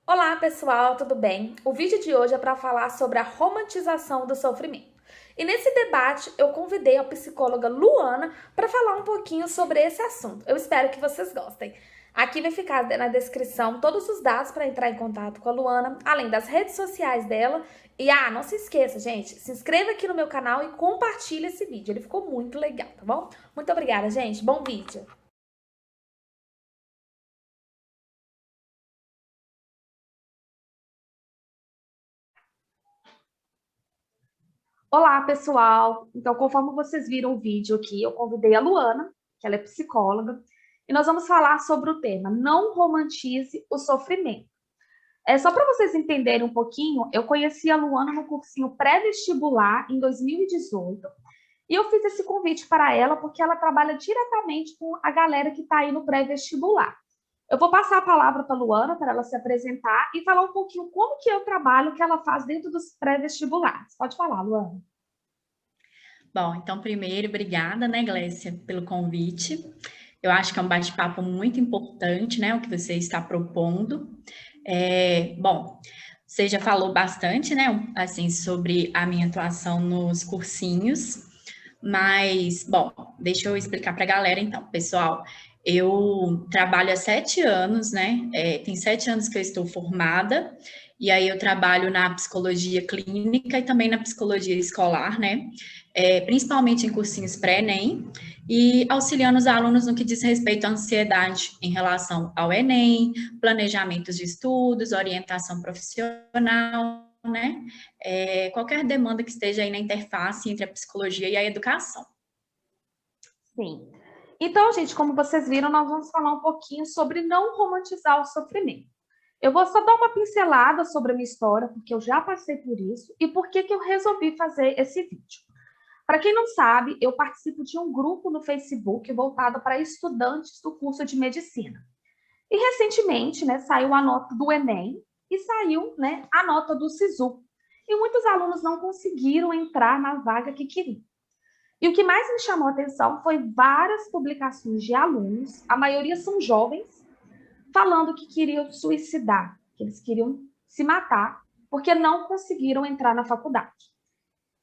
Olá, pessoal, tudo bem? O vídeo de hoje é para falar sobre a romantização do sofrimento. E nesse debate, eu convidei a psicóloga Luana para falar um pouquinho sobre esse assunto. Eu espero que vocês gostem. Aqui vai ficar na descrição todos os dados para entrar em contato com a Luana, além das redes sociais dela. E não se esqueça, gente, se inscreva aqui no meu canal e compartilhe esse vídeo. Ele ficou muito legal, tá bom? Muito obrigada, gente. Bom vídeo. Olá, pessoal! Então, conforme vocês viram o vídeo aqui, eu convidei a Luana, que ela é psicóloga, e nós vamos falar sobre o tema Não romantize o sofrimento. Só para vocês entenderem um pouquinho, eu conheci a Luana no cursinho pré-vestibular em 2018, e eu fiz esse convite para ela porque ela trabalha diretamente com a galera que está aí no pré-vestibular. Eu vou passar a palavra para a Luana para ela se apresentar e falar um pouquinho como que é o trabalho que ela faz dentro dos pré-vestibulares. Pode falar, Luana. Bom, então primeiro, obrigada, né, Glécia, pelo convite. Eu acho que é um bate-papo muito importante, né, o que você está propondo. Bom, você já falou bastante, né, assim, sobre a minha atuação nos cursinhos, mas, bom, deixa eu explicar para a galera, então, pessoal. Eu trabalho há 7 anos, né? Tem 7 anos que eu estou formada, e aí eu trabalho na psicologia clínica e também na psicologia escolar, né? Principalmente em cursinhos pré-ENEM, e auxiliando os alunos no que diz respeito à ansiedade em relação ao Enem, planejamentos de estudos, orientação profissional, né? Qualquer demanda que esteja aí na interface entre a psicologia e a educação. Sim. Então, gente, como vocês viram, nós vamos falar um pouquinho sobre não romantizar o sofrimento. Eu vou só dar uma pincelada sobre a minha história, porque eu já passei por isso, e por que eu resolvi fazer esse vídeo. Para quem não sabe, eu participo de um grupo no Facebook voltado para estudantes do curso de medicina. E recentemente, né, saiu a nota do Enem e saiu, né, a nota do SISU. E muitos alunos não conseguiram entrar na vaga que queriam. E o que mais me chamou a atenção foi várias publicações de alunos, a maioria são jovens, falando que queriam suicidar, que eles queriam se matar, porque não conseguiram entrar na faculdade.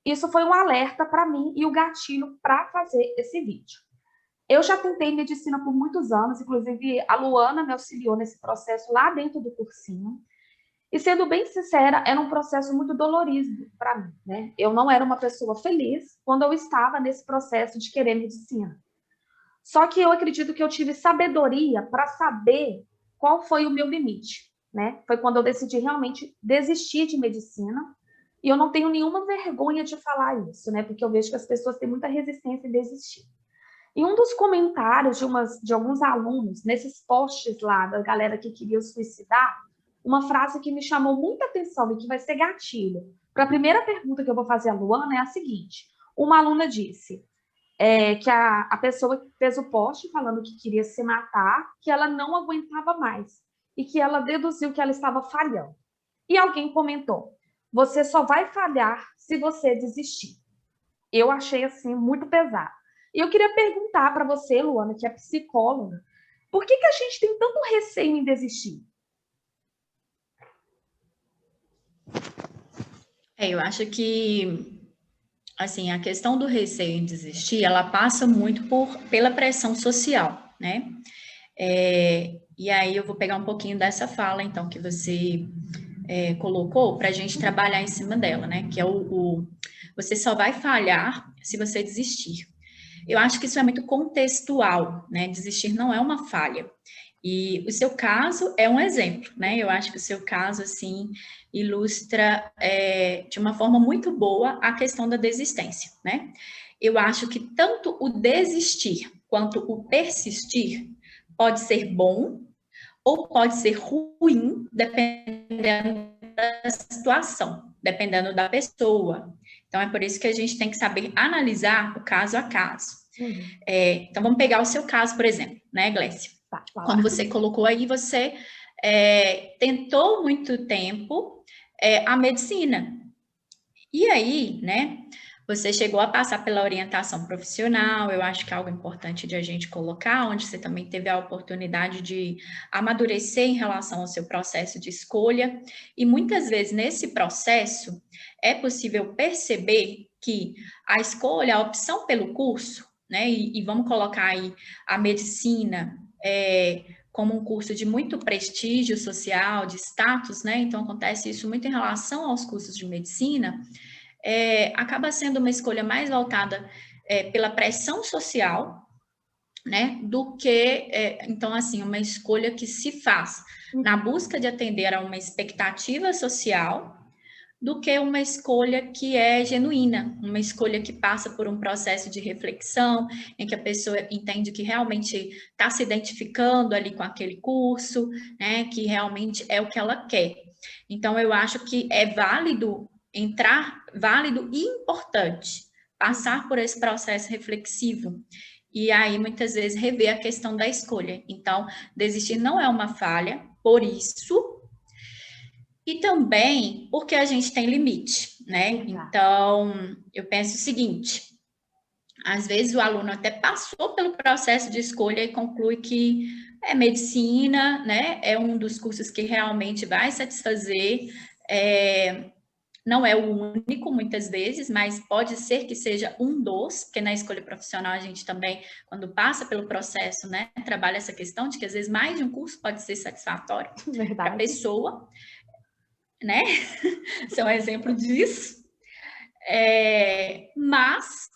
Isso foi um alerta para mim e o gatilho para fazer esse vídeo. Eu já tentei medicina por muitos anos, inclusive a Luana me auxiliou nesse processo lá dentro do cursinho. E sendo bem sincera, era um processo muito dolorido para mim, né? Eu não era uma pessoa feliz quando eu estava nesse processo de querer medicina. Só que eu acredito que eu tive sabedoria para saber qual foi o meu limite, né? Foi quando eu decidi realmente desistir de medicina. E eu não tenho nenhuma vergonha de falar isso, né? Porque eu vejo que as pessoas têm muita resistência em desistir. E um dos comentários de alguns alunos, nesses posts lá da galera que queria suicidar, uma frase que me chamou muita atenção e que vai ser gatilho. Para a primeira pergunta que eu vou fazer à Luana é a seguinte: uma aluna disse que a pessoa que fez o post falando que queria se matar, que ela não aguentava mais e que ela deduziu que ela estava falhando. E alguém comentou: você só vai falhar se você desistir. Eu achei assim muito pesado. E eu queria perguntar para você, Luana, que é psicóloga, por que a gente tem tanto receio em desistir? Eu acho que, assim, a questão do receio em desistir, ela passa muito pela pressão social, né? E aí eu vou pegar um pouquinho dessa fala, então, que você colocou para a gente trabalhar em cima dela, né? Que é você só vai falhar se você desistir. Eu acho que isso é muito contextual, né? Desistir não é uma falha. E o seu caso é um exemplo, né? Eu acho que o seu caso, assim, ilustra de uma forma muito boa a questão da desistência, né? Eu acho que tanto o desistir quanto o persistir pode ser bom ou pode ser ruim, dependendo da situação, dependendo da pessoa. Então, é por isso que a gente tem que saber analisar o caso a caso. Então, vamos pegar o seu caso, por exemplo, né, Glécia? Tá, Quando você colocou aí, você tentou muito tempo a medicina. E aí, né, Você chegou a passar pela orientação profissional, eu acho que é algo importante de a gente colocar, onde você também teve a oportunidade de amadurecer em relação ao seu processo de escolha, e muitas vezes nesse processo é possível perceber que a escolha, a opção pelo curso, né, e vamos colocar aí a medicina como um curso de muito prestígio social, de status, né, então acontece isso muito em relação aos cursos de medicina, acaba sendo uma escolha mais voltada pela pressão social, né, do que, então, assim, uma escolha que se faz na busca de atender a uma expectativa social, do que uma escolha que é genuína, uma escolha que passa por um processo de reflexão, em que a pessoa entende que realmente está se identificando ali com aquele curso, né, que realmente é o que ela quer. Então, eu acho que é válido válido e importante passar por esse processo reflexivo. E aí, muitas vezes, rever a questão da escolha. Então, desistir não é uma falha, por isso, e também porque a gente tem limite, né? Então, eu penso o seguinte: às vezes o aluno até passou pelo processo de escolha e conclui que medicina, né? É um dos cursos que realmente vai satisfazer. Não é o único, muitas vezes, mas pode ser que seja um dos, porque na escolha profissional a gente também, quando passa pelo processo, né, trabalha essa questão de que às vezes mais de um curso pode ser satisfatório para a pessoa, né? São exemplo disso. Mas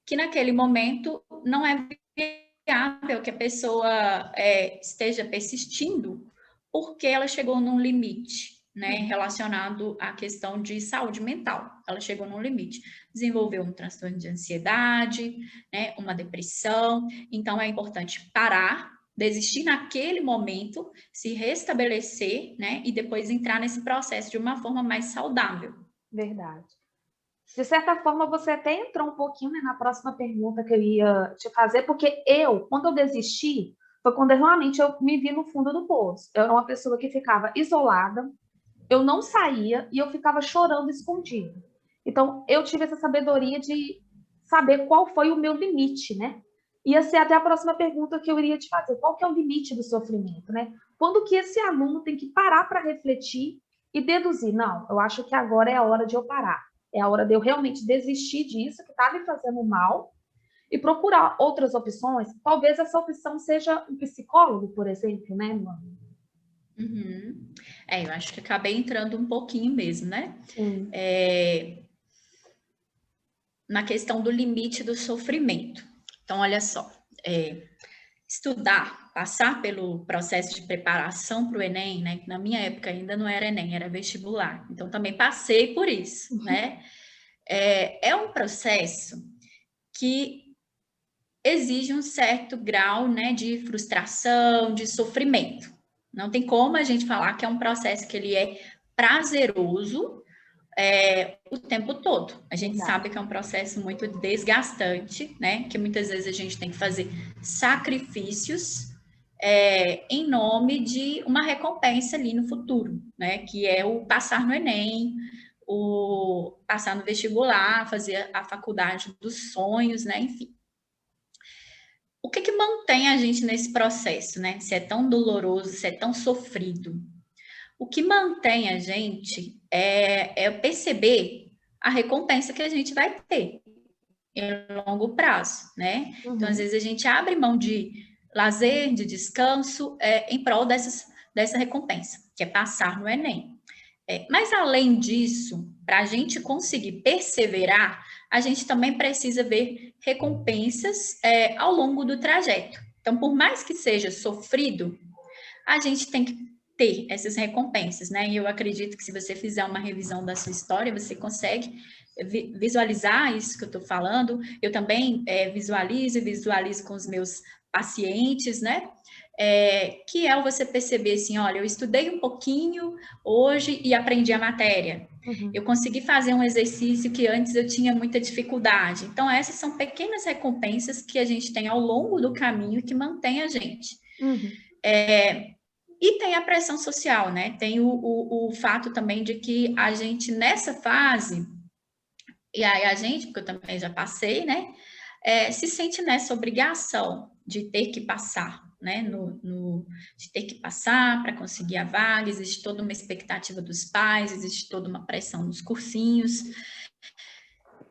que naquele momento não é viável que a pessoa esteja persistindo porque ela chegou num limite, né, relacionado à questão de saúde mental. Ela chegou num limite, desenvolveu um transtorno de ansiedade, né, uma depressão. Então é importante parar, desistir naquele momento, se restabelecer, né, e depois entrar nesse processo de uma forma mais saudável. Verdade. De certa forma, você até entrou um pouquinho, né, na próxima pergunta que eu ia te fazer, porque quando eu desisti, foi quando eu me vi no fundo do poço. Eu era uma pessoa que ficava isolada, eu não saía e eu ficava chorando escondido. Então, eu tive essa sabedoria de saber qual foi o meu limite, né? Ia ser até a próxima pergunta que eu iria te fazer. Qual que é o limite do sofrimento, né? Quando que esse aluno tem que parar para refletir e deduzir? Não, eu acho que agora é a hora de eu parar. É a hora de eu realmente desistir disso que está me fazendo mal e procurar outras opções. Talvez essa opção seja um psicólogo, por exemplo, né, mano? Uhum. Eu acho que acabei entrando um pouquinho mesmo, né? Sim. Na questão do limite do sofrimento. Então, olha só, estudar, passar pelo processo de preparação para o Enem, né? Na minha época ainda não era Enem, era vestibular. Então, também passei por isso, né? É um processo que exige um certo grau, né, de frustração, de sofrimento. Não tem como a gente falar que é um processo que ele é prazeroso o tempo todo. A gente sabe que é um processo muito desgastante, né? Que muitas vezes a gente tem que fazer sacrifícios em nome de uma recompensa ali no futuro, né? Que é o passar no Enem, o passar no vestibular, fazer a faculdade dos sonhos, né? Enfim. O que mantém a gente nesse processo, né? Se é tão doloroso, se é tão sofrido. O que mantém a gente é perceber a recompensa que a gente vai ter em longo prazo, né? Então, às vezes, a gente abre mão de lazer, de descanso, em prol dessa recompensa, que é passar no Enem. Mas, além disso, para a gente conseguir perseverar, a gente também precisa ver recompensas ao longo do trajeto. Então, por mais que seja sofrido, a gente tem que ter essas recompensas, né? E eu acredito que se você fizer uma revisão da sua história, você consegue visualizar isso que eu estou falando. Eu também visualizo com os meus pacientes, né? Que é você perceber assim, olha, eu estudei um pouquinho hoje e aprendi a matéria. Eu consegui fazer um exercício que antes eu tinha muita dificuldade. Então, essas são pequenas recompensas que a gente tem ao longo do caminho que mantém a gente. E tem a pressão social, né? Tem o fato também de que a gente, nessa fase, E aí a gente, porque eu também já passei, né, se sente nessa obrigação de ter que passar, né, de ter que passar para conseguir a vaga, existe toda uma expectativa dos pais, existe toda uma pressão nos cursinhos,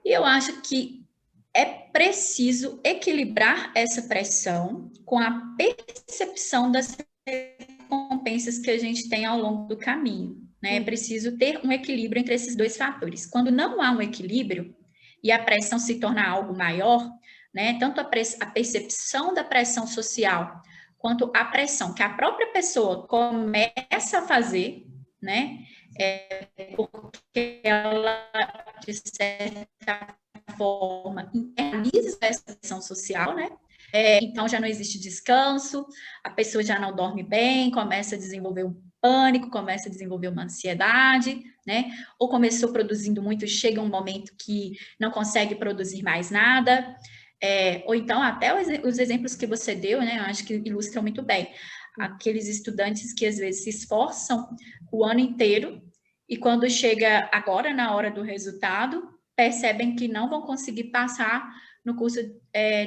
e eu acho que é preciso equilibrar essa pressão com a percepção das recompensas que a gente tem ao longo do caminho, né? É preciso ter um equilíbrio entre esses dois fatores. Quando não há um equilíbrio e a pressão se torna algo maior, né? Tanto a percepção da pressão social quanto a pressão que a própria pessoa começa a fazer, né? Porque ela, de certa forma, internaliza essa pressão social, né? Então já não existe descanso, a pessoa já não dorme bem, começa a desenvolver um pânico, começa a desenvolver uma ansiedade, né? Ou começou produzindo muito, chega um momento que não consegue produzir mais nada. Ou então até os exemplos que você deu, né? Eu acho que ilustram muito bem. Aqueles estudantes que às vezes se esforçam o ano inteiro e quando chega agora na hora do resultado, percebem que não vão conseguir passar no curso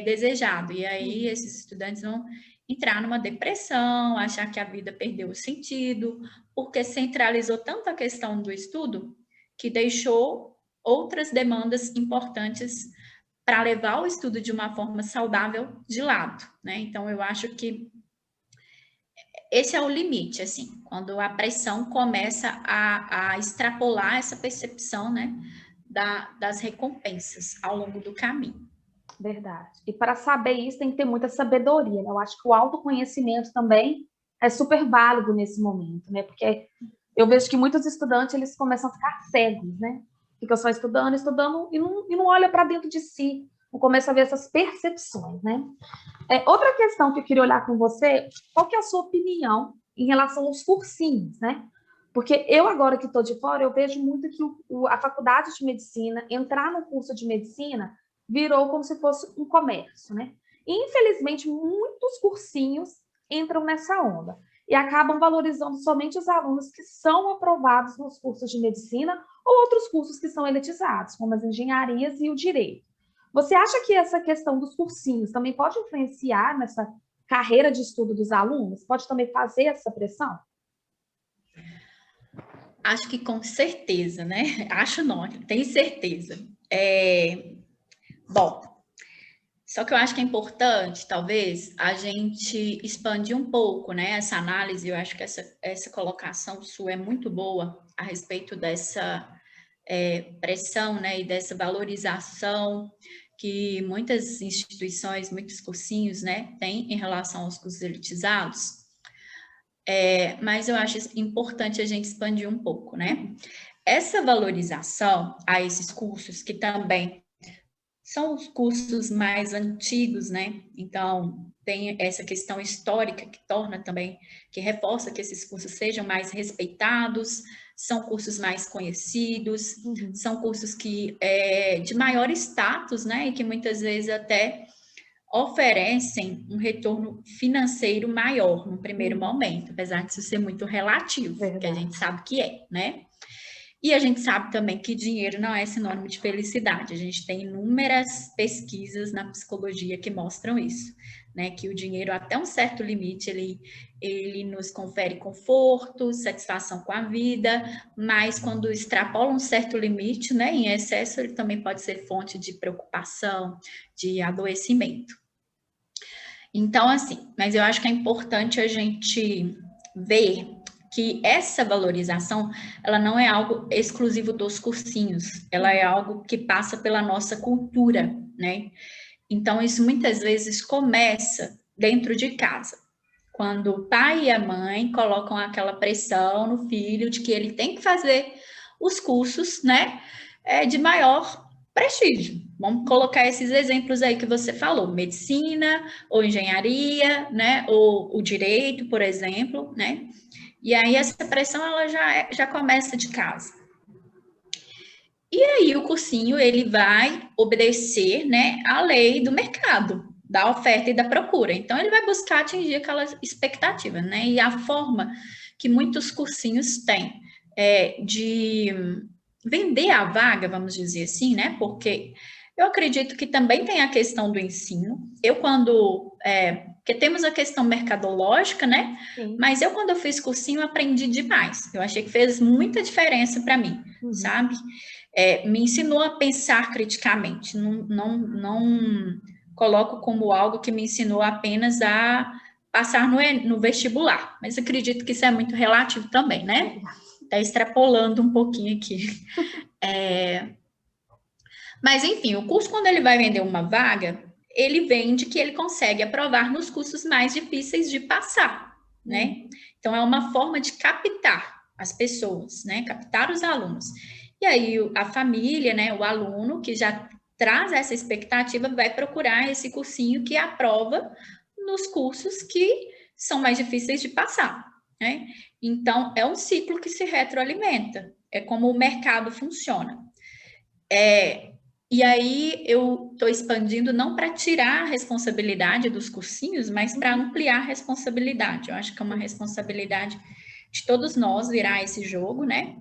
desejado. E aí esses estudantes vão entrar numa depressão, achar que a vida perdeu o sentido, porque centralizou tanto a questão do estudo que deixou outras demandas importantes para levar o estudo de uma forma saudável de lado, né? Então eu acho que esse é o limite, assim, quando a pressão começa a extrapolar essa percepção, né, das recompensas ao longo do caminho. Verdade. E para saber isso tem que ter muita sabedoria, né? Eu acho que o autoconhecimento também é super válido nesse momento, né? Porque eu vejo que muitos estudantes eles começam a ficar cegos, né? Ficam só estudando, estudando e não olha para dentro de si, não começa a ver essas percepções, né? Outra questão que eu queria olhar com você, qual que é a sua opinião em relação aos cursinhos, né? Porque eu agora que estou de fora, eu vejo muito que a faculdade de medicina, entrar no curso de medicina, virou como se fosse um comércio, né? E, infelizmente, muitos cursinhos entram nessa onda e acabam valorizando somente os alunos que são aprovados nos cursos de medicina ou outros cursos que são elitizados, como as engenharias e o direito. Você acha que essa questão dos cursinhos também pode influenciar nessa carreira de estudo dos alunos? Pode também fazer essa pressão? Acho que com certeza, né? Acho não, tenho certeza. Bom, só que eu acho que é importante, talvez, a gente expandir um pouco, né? Essa análise, eu acho que essa colocação sua é muito boa a respeito dessa pressão, né? E dessa valorização que muitas instituições, muitos cursinhos, né? Têm em relação aos cursos elitizados. Mas eu acho importante a gente expandir um pouco, né? Essa valorização a esses cursos que também são os cursos mais antigos, né? Então, tem essa questão histórica que torna também, que reforça que esses cursos sejam mais respeitados, são cursos mais conhecidos, são cursos que de maior status, né? E que muitas vezes até oferecem um retorno financeiro maior no primeiro momento, apesar disso ser muito relativo, que a gente sabe que né? E a gente sabe também que dinheiro não é sinônimo de felicidade. A gente tem inúmeras pesquisas na psicologia que mostram isso, né? Que o dinheiro, até um certo limite, ele nos confere conforto, satisfação com a vida, mas quando extrapola um certo limite, né? Em excesso, ele também pode ser fonte de preocupação, de adoecimento. Então, assim, mas eu acho que é importante a gente ver que essa valorização, ela não é algo exclusivo dos cursinhos, ela é algo que passa pela nossa cultura, né? Então, isso muitas vezes começa dentro de casa, quando o pai e a mãe colocam aquela pressão no filho de que ele tem que fazer os cursos, né, de maior prestígio. Vamos colocar esses exemplos aí que você falou, medicina, ou engenharia, né, ou o direito, por exemplo, né? E aí essa pressão ela já começa de casa. E aí o cursinho ele vai obedecer, né, à lei do mercado, da oferta e da procura. Então ele vai buscar atingir aquela expectativa, né? E a forma que muitos cursinhos têm de vender a vaga, vamos dizer assim, né? Porque eu acredito que também tem a questão do ensino. Porque temos a questão mercadológica, né? Sim. Mas quando eu fiz cursinho, aprendi demais. Eu achei que fez muita diferença para mim, sabe? Me ensinou a pensar criticamente. Não coloco como algo que me ensinou apenas a passar no vestibular. Mas acredito que isso é muito relativo também, né? Está extrapolando um pouquinho aqui. Mas, enfim, o curso, quando ele vai vender uma vaga, ele vende que ele consegue aprovar nos cursos mais difíceis de passar, né? Então, é uma forma de captar as pessoas, né? Captar os alunos. E aí, a família, né? O aluno que já traz essa expectativa vai procurar esse cursinho que aprova nos cursos que são mais difíceis de passar, né? Então, é um ciclo que se retroalimenta. É como o mercado funciona. E aí eu estou expandindo não para tirar a responsabilidade dos cursinhos, mas para ampliar a responsabilidade. Eu acho que é uma responsabilidade de todos nós virar esse jogo, né?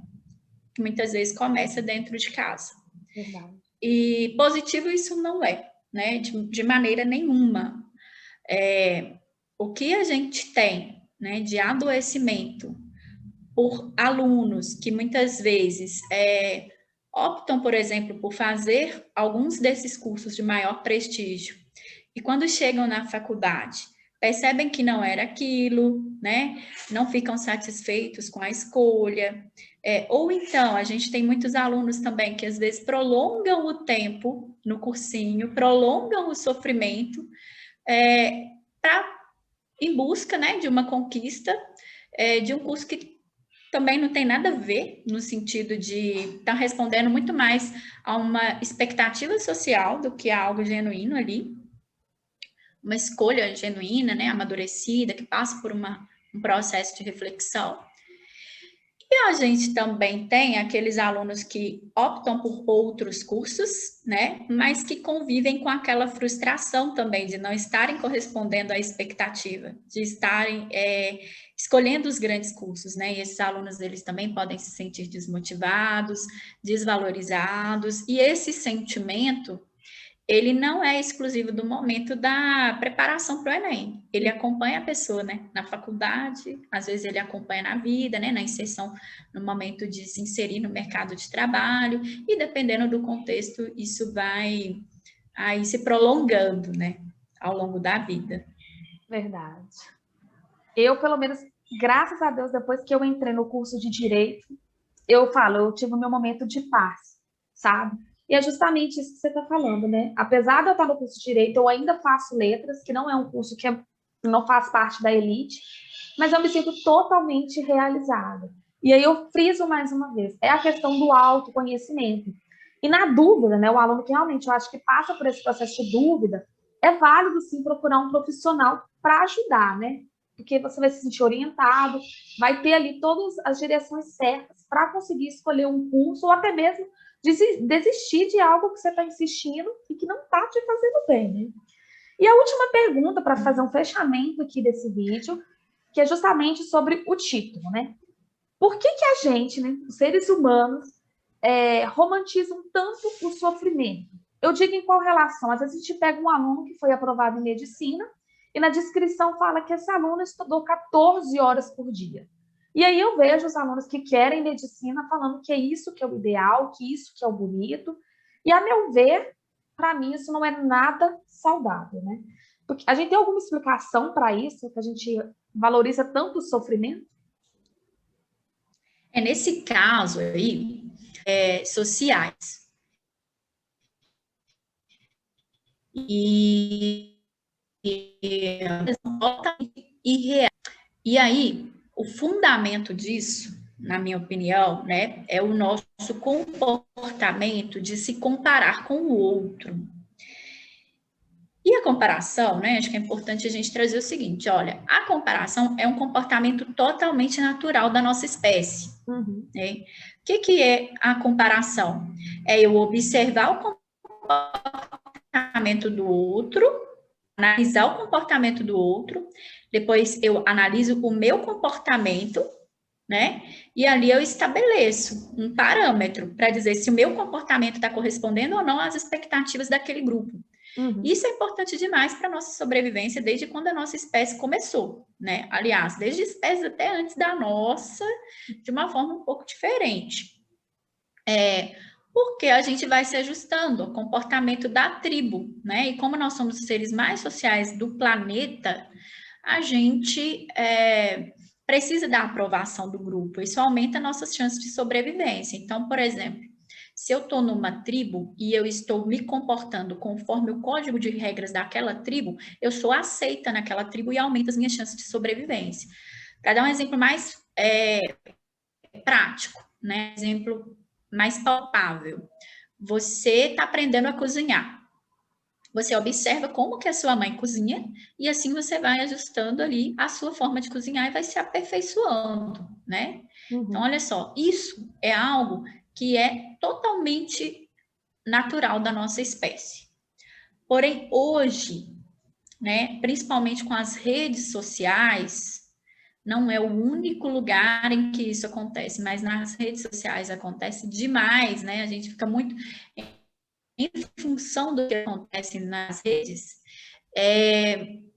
Que muitas vezes começa dentro de casa. Verdade. E positivo isso não é, né? De maneira nenhuma. O que a gente tem, né, de adoecimento por alunos que muitas vezes optam, por exemplo, por fazer alguns desses cursos de maior prestígio e quando chegam na faculdade percebem que não era aquilo, né? Não ficam satisfeitos com a escolha. Ou então, a gente tem muitos alunos também que às vezes prolongam o tempo no cursinho, prolongam o sofrimento em busca, né, de uma conquista, de um curso que também não tem nada a ver no sentido de estar respondendo muito mais a uma expectativa social do que a algo genuíno ali, uma escolha genuína, né, amadurecida, que passa por um processo de reflexão. E a gente também tem aqueles alunos que optam por outros cursos, né, mas que convivem com aquela frustração também de não estarem correspondendo à expectativa, de estarem escolhendo os grandes cursos, né, e esses alunos, eles também podem se sentir desmotivados, desvalorizados, e esse sentimento, ele não é exclusivo do momento da preparação para o Enem. Ele acompanha a pessoa, né? Na faculdade, às vezes ele acompanha na vida, né? Na inserção, no momento de se inserir no mercado de trabalho, e dependendo do contexto, isso vai aí se prolongando, né? Ao longo da vida. Verdade. Eu, pelo menos, graças a Deus, depois que eu entrei no curso de Direito, eu tive o meu momento de paz, sabe? E é justamente isso que você está falando, né? Apesar de eu estar no curso de Direito, eu ainda faço letras, que não é um curso que não faz parte da elite, mas eu me sinto totalmente realizada. E aí eu friso mais uma vez, é a questão do autoconhecimento. E na dúvida, né, o aluno que realmente eu acho que passa por esse processo de dúvida, é válido sim procurar um profissional para ajudar, né? Porque você vai se sentir orientado, vai ter ali todas as direções certas para conseguir escolher um curso ou até mesmo desistir de algo que você está insistindo e que não está te fazendo bem, né? E a última pergunta para fazer um fechamento aqui desse vídeo, que é justamente sobre o título, né? Por que a gente, né, os seres humanos, romantizam tanto o sofrimento? Eu digo em qual relação? Às vezes a gente pega um aluno que foi aprovado em medicina e na descrição fala que esse aluno estudou 14 horas por dia. E aí eu vejo os alunos que querem medicina falando que é isso que é o ideal, que isso que é o bonito. E, a meu ver, para mim, isso não é nada saudável, né? Porque a gente tem alguma explicação para isso, que a gente valoriza tanto o sofrimento? Nesse caso aí, sociais. E irreal. E aí, o fundamento disso, na minha opinião, né, é o nosso comportamento de se comparar com o outro. E a comparação, né, acho que é importante a gente trazer o seguinte, olha, a comparação é um comportamento totalmente natural da nossa espécie. Né? O que é a comparação? É eu observar o comportamento do outro, analisar o comportamento do outro, depois eu analiso o meu comportamento, né? E ali eu estabeleço um parâmetro para dizer se o meu comportamento está correspondendo ou não às expectativas daquele grupo. Isso é importante demais para a nossa sobrevivência desde quando a nossa espécie começou, né? Aliás, desde espécies até antes da nossa, de uma forma um pouco diferente. Porque a gente vai se ajustando ao comportamento da tribo, né? E como nós somos os seres mais sociais do planeta, a gente precisa da aprovação do grupo. Isso aumenta nossas chances de sobrevivência. Então, por exemplo, se eu estou numa tribo e eu estou me comportando conforme o código de regras daquela tribo, eu sou aceita naquela tribo e aumenta as minhas chances de sobrevivência. Para dar um exemplo mais prático, né? Exemplo mais palpável. Você está aprendendo a cozinhar. Você observa como que a sua mãe cozinha e assim você vai ajustando ali a sua forma de cozinhar e vai se aperfeiçoando, né? Então, olha só, isso é algo que é totalmente natural da nossa espécie. Porém, hoje, né, principalmente com as redes sociais, não é o único lugar em que isso acontece, mas nas redes sociais acontece demais, né? A gente fica muito em função do que acontece nas redes.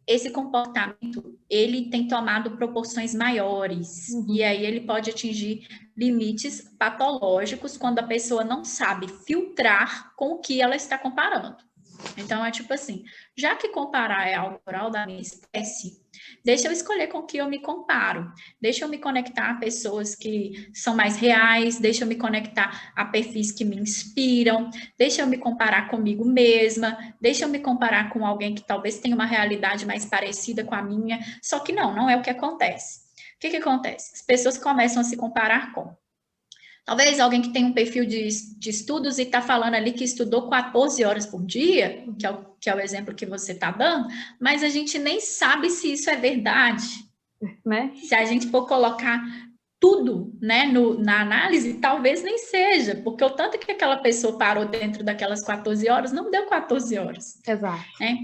Esse comportamento, ele tem tomado proporções maiores, e aí ele pode atingir limites patológicos quando a pessoa não sabe filtrar com o que ela está comparando. Então, é tipo assim, já que comparar é algo natural da minha espécie, deixa eu escolher com o que eu me comparo. Deixa eu me conectar a pessoas que são mais reais, deixa eu me conectar a perfis que me inspiram, deixa eu me comparar comigo mesma, deixa eu me comparar com alguém que talvez tenha uma realidade mais parecida com a minha, só que não é o que acontece. O que acontece? As pessoas começam a se comparar com talvez alguém que tem um perfil de estudos e está falando ali que estudou 14 horas por dia, que é o exemplo que você está dando, mas a gente nem sabe se isso é verdade. Né? Se a gente for colocar tudo, né, na análise, talvez nem seja, porque o tanto que aquela pessoa parou dentro daquelas 14 horas, não deu 14 horas. Exato. Né?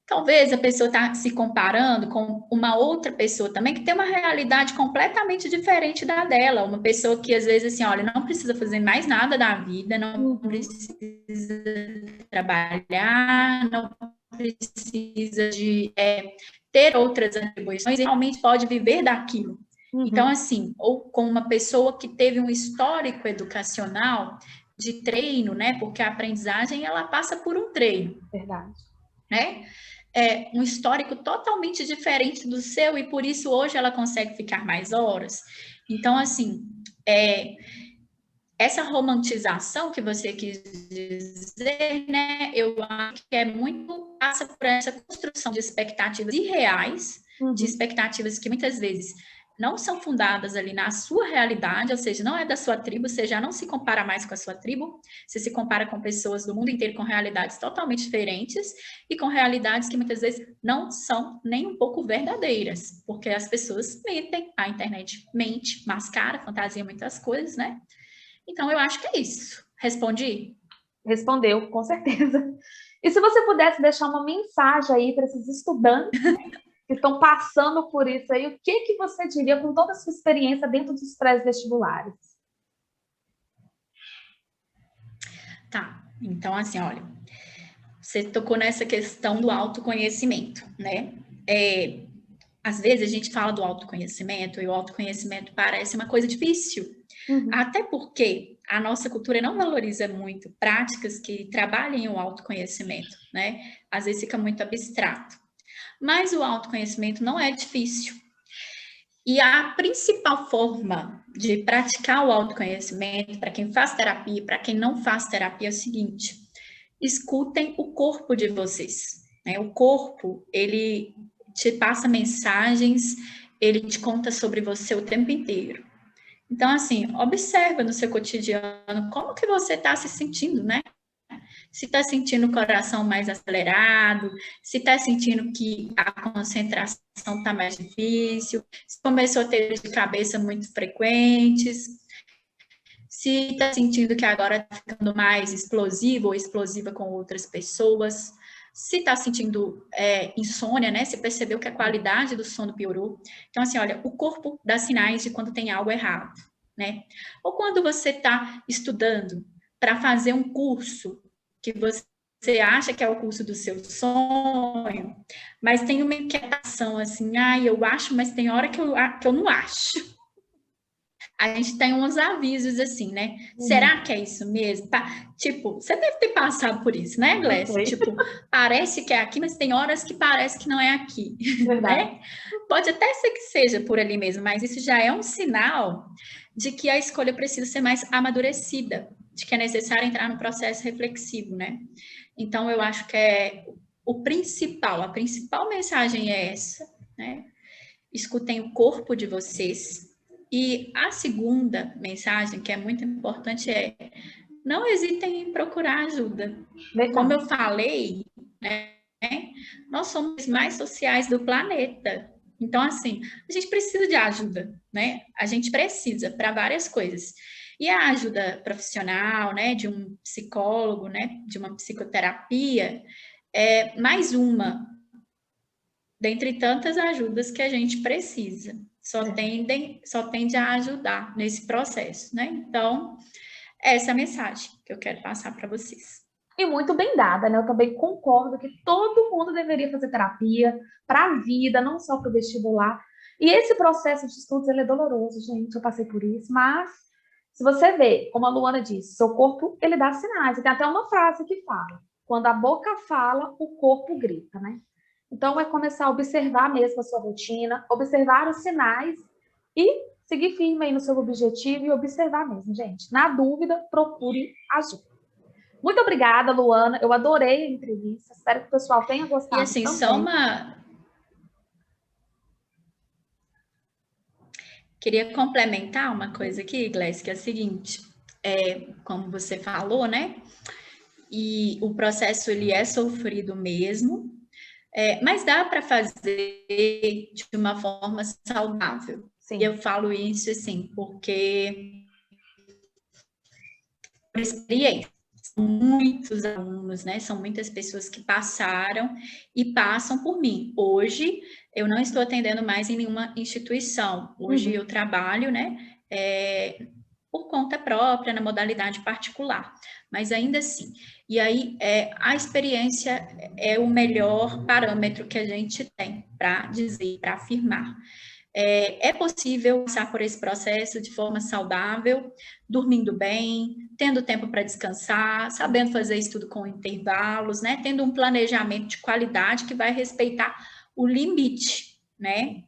Talvez a pessoa está se comparando com uma outra pessoa também que tem uma realidade completamente diferente da dela. Uma pessoa que às vezes assim, olha, não precisa fazer mais nada da vida, não precisa trabalhar, não precisa de ter outras atribuições e realmente pode viver daquilo. Então, assim, ou com uma pessoa que teve um histórico educacional de treino, né? Porque a aprendizagem, ela passa por um treino. Verdade. Né? Um histórico totalmente diferente do seu e por isso hoje ela consegue ficar mais horas. Então, assim, essa romantização que você quis dizer, né? Eu acho que passa por essa construção de expectativas irreais, de expectativas que muitas vezes não são fundadas ali na sua realidade, ou seja, não é da sua tribo, você já não se compara mais com a sua tribo, você se compara com pessoas do mundo inteiro com realidades totalmente diferentes e com realidades que muitas vezes não são nem um pouco verdadeiras, porque as pessoas mentem, a internet mente, mascara, fantasia muitas coisas, né? Então, eu acho que é isso. Respondi? Respondeu, com certeza. E se você pudesse deixar uma mensagem aí para esses estudantes que estão passando por isso aí, o que você diria com toda a sua experiência dentro dos pré-vestibulares? Tá, então assim, olha, você tocou nessa questão do autoconhecimento, né? Às vezes a gente fala do autoconhecimento e o autoconhecimento parece uma coisa difícil, até porque a nossa cultura não valoriza muito práticas que trabalhem o autoconhecimento, né? Às vezes fica muito abstrato. Mas o autoconhecimento não é difícil. E a principal forma de praticar o autoconhecimento, para quem faz terapia, para quem não faz terapia, é o seguinte: escutem o corpo de vocês. Né? O corpo, ele te passa mensagens, ele te conta sobre você o tempo inteiro. Então, assim, observa no seu cotidiano como que você está se sentindo, né? Se está sentindo o coração mais acelerado, se está sentindo que a concentração está mais difícil, se começou a ter dores de cabeça muito frequentes, se está sentindo que agora está ficando mais explosivo ou explosiva com outras pessoas, se está sentindo insônia, né? Se percebeu que a qualidade do sono piorou. Então, assim, olha, o corpo dá sinais de quando tem algo errado, né? Ou quando você está estudando para fazer um curso que você acha que é o curso do seu sonho, mas tem uma inquietação assim, eu acho, mas tem hora que eu não acho. A gente tem uns avisos assim, né? Será que é isso mesmo? Tipo, você deve ter passado por isso, né, Gleice? Tipo, parece que é aqui, mas tem horas que parece que não é aqui, né? Pode até ser que seja por ali mesmo, mas isso já é um sinal de que a escolha precisa ser mais amadurecida, de que é necessário entrar no processo reflexivo, né? Então, eu acho que a principal mensagem é essa, né? Escutem o corpo de vocês. E a segunda mensagem, que é muito importante, é: não hesitem em procurar ajuda. Como eu falei, né, nós somos os mais sociais do planeta. Então, assim, a gente precisa de ajuda, né? A gente precisa para várias coisas. E a ajuda profissional, né, de um psicólogo, né, de uma psicoterapia, é mais uma dentre tantas ajudas que a gente precisa. Só tende a ajudar nesse processo, né? Então, essa é a mensagem que eu quero passar para vocês. E muito bem dada, né? Eu também concordo que todo mundo deveria fazer terapia para a vida, não só para o vestibular. E esse processo de estudos, ele é doloroso, gente. Eu passei por isso, mas se você vê, como a Luana disse, seu corpo, ele dá sinais. E tem até uma frase que fala: quando a boca fala, o corpo grita, né? Então, é começar a observar mesmo a sua rotina, observar os sinais e seguir firme aí no seu objetivo e observar mesmo, gente. Na dúvida, procure ajuda. Muito obrigada, Luana. Eu adorei a entrevista. Espero que o pessoal tenha gostado. E assim, também. Queria complementar uma coisa aqui, Gleice, que é a seguinte: como você falou, né? E o processo ele é sofrido mesmo, mas dá para fazer de uma forma saudável. Sim. E eu falo isso assim, porque por experiência, muitos alunos, né? São muitas pessoas que passaram e passam por mim. Hoje, eu não estou atendendo mais em nenhuma instituição. Hoje eu trabalho, né? Por conta própria, na modalidade particular. Mas ainda assim. E aí, a experiência é o melhor parâmetro que a gente tem para dizer, para afirmar. É possível passar por esse processo de forma saudável, dormindo bem, tendo tempo para descansar, sabendo fazer estudo com intervalos, né? Tendo um planejamento de qualidade que vai respeitar o limite, né?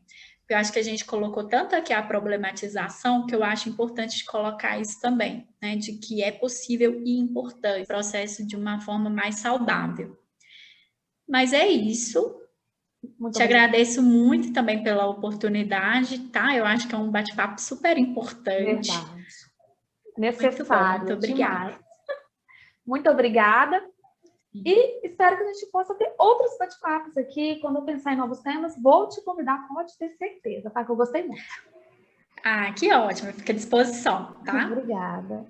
Eu acho que a gente colocou tanto aqui a problematização que eu acho importante colocar isso também, né? De que é possível e importante o processo de uma forma mais saudável. Mas é isso. Te agradeço muito também pela oportunidade, tá? Eu acho que é um bate-papo super importante. Verdade. Necessário. Muito obrigada. Demais. Muito obrigada. E espero que a gente possa ter outros bate-papos aqui. Quando eu pensar em novos temas, vou te convidar, pode ter certeza, tá? Que eu gostei muito. Que ótimo. Fica à disposição, tá? Obrigada.